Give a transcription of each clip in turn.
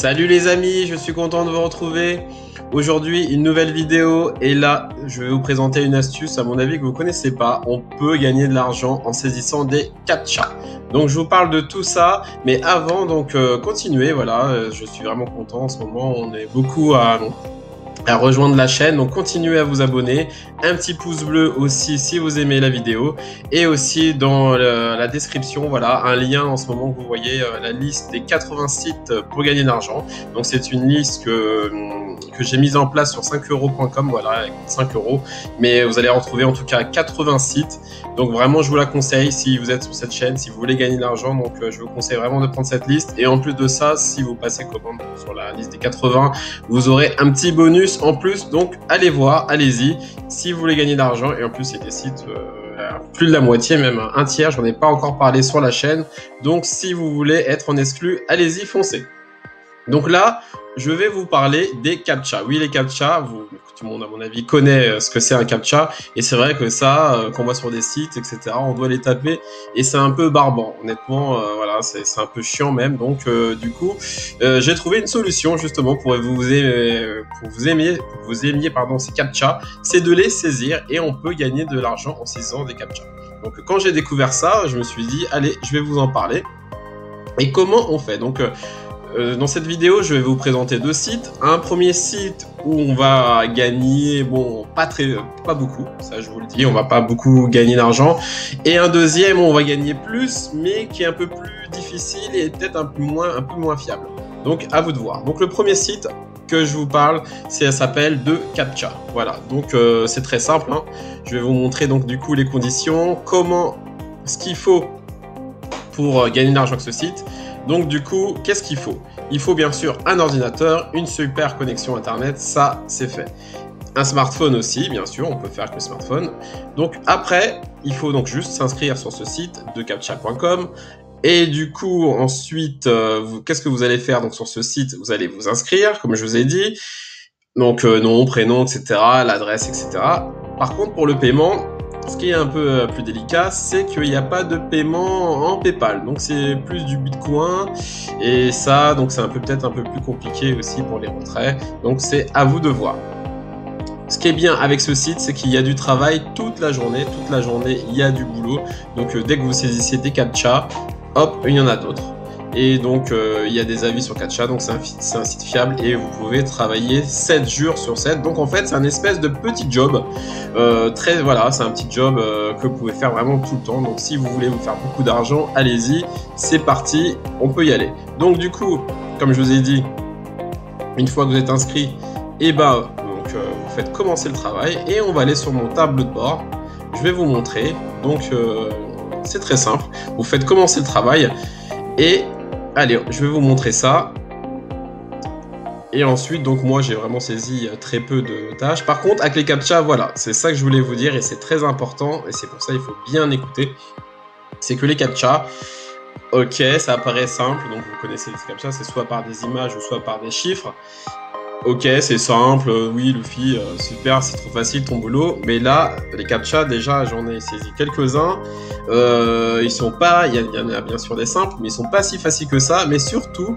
Salut les amis, je suis content de vous retrouver. Aujourd'hui, une nouvelle vidéo et là, je vais vous présenter une astuce à mon avis que vous connaissez pas. On peut gagner de l'argent en saisissant des captchas. Donc je vous parle de tout ça, mais avant donc continuer, voilà, je suis vraiment content en ce moment. On est beaucoup à rejoindre la chaîne, donc continuez à vous abonner, un petit pouce bleu aussi si vous aimez la vidéo, et aussi dans la description, voilà, un lien en ce moment que vous voyez, la liste des 80 sites pour gagner de l'argent. Donc c'est une liste que j'ai mise en place sur 5euros.com, voilà, avec 5 euros, mais vous allez retrouver en tout cas 80 sites, donc vraiment je vous la conseille si vous êtes sur cette chaîne, si vous voulez gagner de l'argent, donc je vous conseille vraiment de prendre cette liste, et en plus de ça, si vous passez commande sur la liste des 80, vous aurez un petit bonus en plus, donc allez voir, allez-y si vous voulez gagner de l'argent. Et en plus c'est des sites plus de la moitié, même un tiers, j'en ai pas encore parlé sur la chaîne, donc si vous voulez être en exclu, allez-y, foncez. Donc là, je vais vous parler des captchas. Oui, les captchas, tout le monde à mon avis connaît ce que c'est un captcha, et c'est vrai que ça, qu'on voit sur des sites, etc., on doit les taper, et c'est un peu barbant, honnêtement, voilà, c'est un peu chiant même, donc du coup, j'ai trouvé une solution justement pour vous aimiez ces captchas, c'est de les saisir, et on peut gagner de l'argent en saisissant des captchas. Donc quand j'ai découvert ça, je me suis dit, allez, je vais vous en parler. Et comment on fait? Donc dans cette vidéo, je vais vous présenter deux sites. Un premier site où on va gagner, bon, pas beaucoup, ça je vous le dis, on va pas beaucoup gagner d'argent. Et un deuxième où on va gagner plus, mais qui est un peu plus difficile et peut-être un peu moins fiable. Donc à vous de voir. Donc le premier site que je vous parle, ça s'appelle The Captcha. Voilà, donc c'est très simple, hein. Je vais vous montrer donc du coup les conditions, ce qu'il faut pour gagner de l'argent avec ce site. Donc du coup, qu'est-ce qu'il faut? Il faut bien sûr un ordinateur, une super connexion internet, ça c'est fait. Un smartphone aussi, bien sûr, on peut faire avec le smartphone. Donc après, il faut donc juste s'inscrire sur ce site de captcha.com. Et du coup, ensuite, qu'est-ce que vous allez faire donc sur ce site? Vous allez vous inscrire, comme je vous ai dit. Donc nom, prénom, etc., l'adresse, etc. Par contre, pour le paiement, ce qui est un peu plus délicat, c'est qu'il n'y a pas de paiement en PayPal, donc c'est plus du Bitcoin, et ça, donc c'est peut-être un peu plus compliqué aussi pour les retraits, donc c'est à vous de voir. Ce qui est bien avec ce site, c'est qu'il y a du travail toute la journée il y a du boulot, donc dès que vous saisissez des captchas, hop, il y en a d'autres. Et donc il y a des avis sur Captcha, donc c'est un site fiable et vous pouvez travailler 7 jours sur 7. Donc en fait c'est un espèce de petit job, voilà, c'est un petit job que vous pouvez faire vraiment tout le temps. Donc si vous voulez vous faire beaucoup d'argent, allez-y, c'est parti, on peut y aller. Donc du coup, comme je vous ai dit, une fois que vous êtes inscrit, et vous faites commencer le travail et on va aller sur mon tableau de bord. Je vais vous montrer, donc c'est très simple, vous faites commencer le travail et allez, je vais vous montrer ça. Et ensuite, donc moi, j'ai vraiment saisi très peu de tâches. Par contre, avec les captchas, voilà, c'est ça que je voulais vous dire et c'est très important. Et c'est pour ça qu'il faut bien écouter. C'est que les captchas, ok, ça apparaît simple. Donc vous connaissez les captchas, c'est soit par des images ou soit par des chiffres. Ok, c'est simple, oui, Luffy, super, c'est trop facile ton boulot. Mais là, les captchas, déjà, j'en ai saisi quelques-uns. Ils sont pas, il y en a bien sûr des simples, mais ils sont pas si faciles que ça. Mais surtout,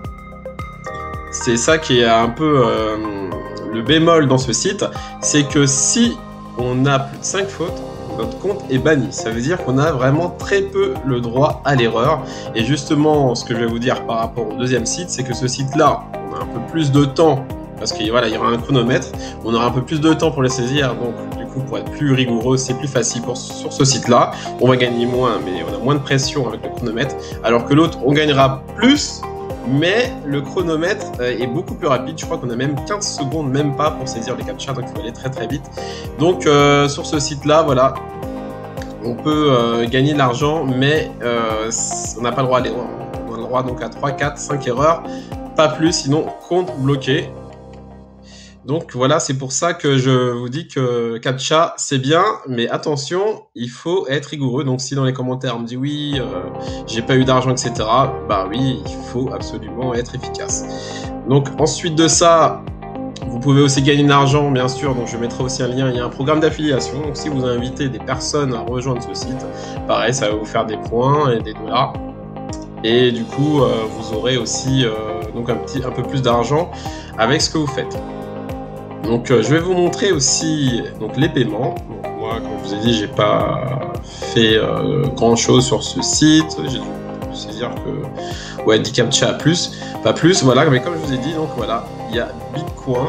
c'est ça qui est un peu le bémol dans ce site, c'est que si on a plus de 5 fautes, notre compte est banni. Ça veut dire qu'on a vraiment très peu le droit à l'erreur. Et justement, ce que je vais vous dire par rapport au deuxième site, c'est que ce site-là, on a un peu plus de temps. Parce qu'il voilà, y aura un chronomètre, on aura un peu plus de temps pour les saisir, donc du coup pour être plus rigoureux, c'est plus facile sur ce site-là. On va gagner moins, mais on a moins de pression avec le chronomètre, alors que l'autre, on gagnera plus, mais le chronomètre est beaucoup plus rapide. Je crois qu'on a même 15 secondes, même pas, pour saisir les captchas, donc il faut aller très très vite. Donc sur ce site-là, voilà, on peut gagner de l'argent, mais on n'a pas le droit à l'erreur. On a le droit donc à 3, 4, 5 erreurs, pas plus, sinon compte bloqué. Donc voilà, c'est pour ça que je vous dis que Captcha, c'est bien, mais attention, il faut être rigoureux. Donc si dans les commentaires on me dit oui, j'ai pas eu d'argent, etc., bah oui, il faut absolument être efficace. Donc ensuite de ça, vous pouvez aussi gagner de l'argent, bien sûr, donc je mettrai aussi un lien, il y a un programme d'affiliation. Donc si vous invitez des personnes à rejoindre ce site, pareil, ça va vous faire des points et des dollars. Et du coup, vous aurez aussi donc un peu plus d'argent avec ce que vous faites. Donc je vais vous montrer aussi donc, les paiements. Donc, moi, comme je vous ai dit, j'ai pas fait grand chose sur ce site. J'ai dû saisir que ouais, 10 captcha plus, pas plus. Voilà, mais comme je vous ai dit, donc voilà, il y a Bitcoin.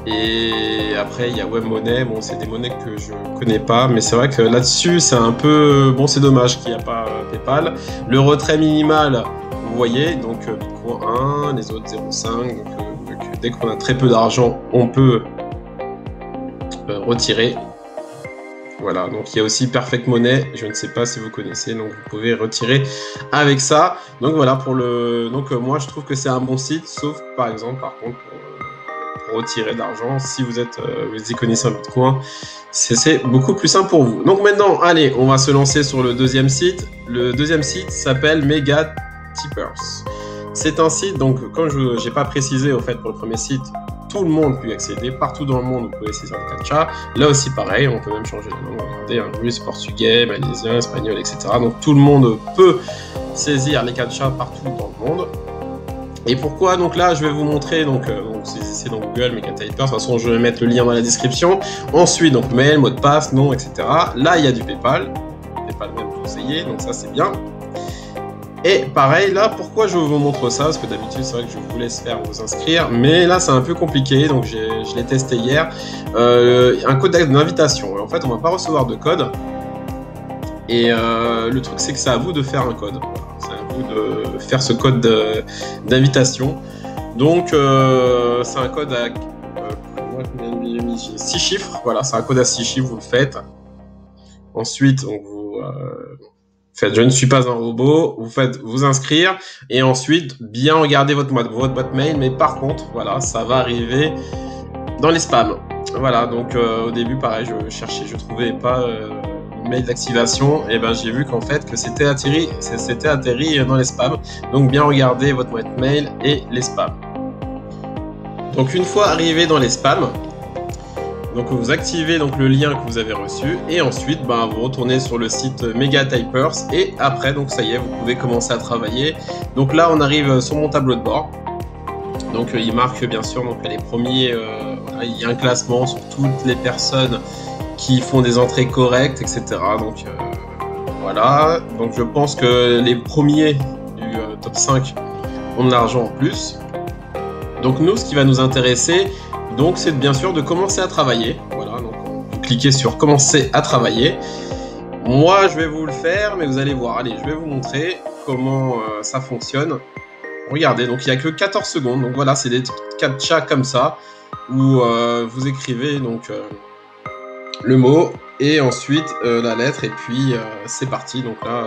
Et après, il y a WebMoney. Bon, c'est des monnaies que je connais pas, mais c'est vrai que là-dessus, c'est un peu... Bon, c'est dommage qu'il n'y a pas PayPal. Le retrait minimal, vous voyez, donc Bitcoin 1, les autres 0,5. Donc, dès qu'on a très peu d'argent, on peut retirer. Voilà, donc il y a aussi Perfect Money. Je ne sais pas si vous connaissez, donc vous pouvez retirer avec ça. Donc voilà, pour le... Donc moi, je trouve que c'est un bon site, sauf par exemple, par contre... pour retirer de l'argent, si vous êtes vous y connaissez en Bitcoin, c'est beaucoup plus simple pour vous. Donc maintenant, allez, on va se lancer sur le deuxième site. Le deuxième site s'appelle Mega Tippers. C'est un site, donc comme je n'ai pas précisé au fait pour le premier site, tout le monde peut y accéder, partout dans le monde vous pouvez saisir le captcha. Là aussi pareil, on peut même changer de langue, regardez, hein, russe, portugais, malaisien, espagnol, etc. Donc tout le monde peut saisir les captcha partout dans le monde. Et pourquoi? Donc là, je vais vous montrer, donc c'est dans Google, Mega Tippers, de toute façon, je vais mettre le lien dans la description. Ensuite, donc mail, mot de passe, nom, etc. Là, il y a du PayPal même conseillé, donc ça, c'est bien. Et pareil, là, pourquoi je vous montre ça? Parce que d'habitude, c'est vrai que je vous laisse faire vous inscrire, mais là, c'est un peu compliqué, donc je l'ai testé hier. Un code d'invitation. En fait, on ne va pas recevoir de code. Et le truc, c'est que c'est à vous de faire un code. C'est à vous de faire ce code d'invitation. Donc, c'est un code à 6 chiffres. Voilà, c'est un code à 6 chiffres, vous le faites. Ensuite, donc, vous faites « Je ne suis pas un robot », vous faites « Vous inscrire » et ensuite, bien regarder votre boîte mail. Mais par contre, voilà, ça va arriver dans les spams. Voilà, donc au début, pareil, je cherchais, je trouvais pas... mail d'activation, et ben j'ai vu qu'en fait que c'était atterri dans les spams. Donc bien regarder votre boîte mail et les spams. Donc une fois arrivé dans les spams, donc vous activez donc le lien que vous avez reçu et ensuite ben, vous retournez sur le site Mega Tippers et après donc ça y est, vous pouvez commencer à travailler. Donc là on arrive sur mon tableau de bord. Donc il marque bien sûr donc les premiers, il y a un classement sur toutes les personnes qui font des entrées correctes, etc. Donc voilà, donc je pense que les premiers du top 5 ont de l'argent en plus. Donc nous, ce qui va nous intéresser, donc c'est bien sûr de commencer à travailler. Voilà, donc vous cliquez sur commencer à travailler. Moi, je vais vous le faire, mais vous allez voir. Allez, je vais vous montrer comment ça fonctionne. Regardez, donc il n'y a que 14 secondes. Donc voilà, c'est des captcha comme ça où vous écrivez donc le mot et ensuite la lettre et puis c'est parti. Donc là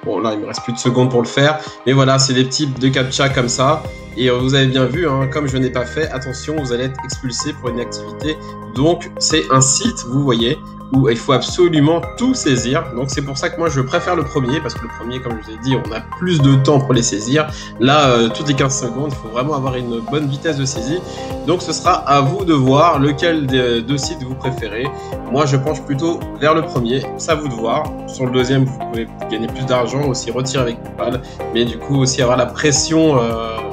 bon là il me reste plus de secondes pour le faire, mais voilà, c'est des petits de captcha comme ça et vous avez bien vu hein, comme je n'ai pas fait, attention, vous allez être expulsé pour une activité. Donc c'est un site, vous voyez, où il faut absolument tout saisir. Donc c'est pour ça que moi je préfère le premier, parce que le premier, comme je vous ai dit, on a plus de temps pour les saisir. Là toutes les 15 secondes, il faut vraiment avoir une bonne vitesse de saisie. Donc ce sera à vous de voir lequel des deux sites vous préférez. Moi je penche plutôt vers le premier, c'est à vous de voir. Sur le deuxième, vous pouvez gagner plus d'argent, aussi retirer avec PayPal, mais du coup aussi avoir la pression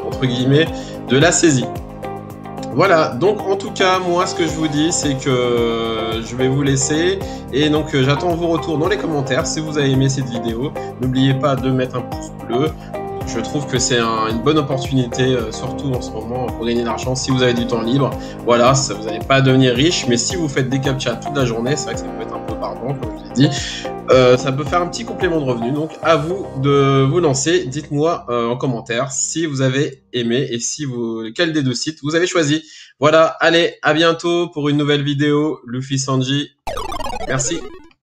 entre guillemets de la saisie. Voilà, donc en tout cas, moi ce que je vous dis, c'est que je vais vous laisser et donc j'attends vos retours dans les commentaires si vous avez aimé cette vidéo. N'oubliez pas de mettre un pouce bleu. Je trouve que c'est une bonne opportunité, surtout en ce moment, pour gagner de l'argent si vous avez du temps libre. Voilà, ça, vous n'allez pas devenir riche, mais si vous faites des captcha toute la journée, c'est vrai que ça peut être un peu barbant, comme je vous ai dit. Ça peut faire un petit complément de revenu, donc à vous de vous lancer. Dites-moi en commentaire si vous avez aimé et si lequel des deux sites vous avez choisi. Voilà, allez, à bientôt pour une nouvelle vidéo. Luffy Sanji, merci.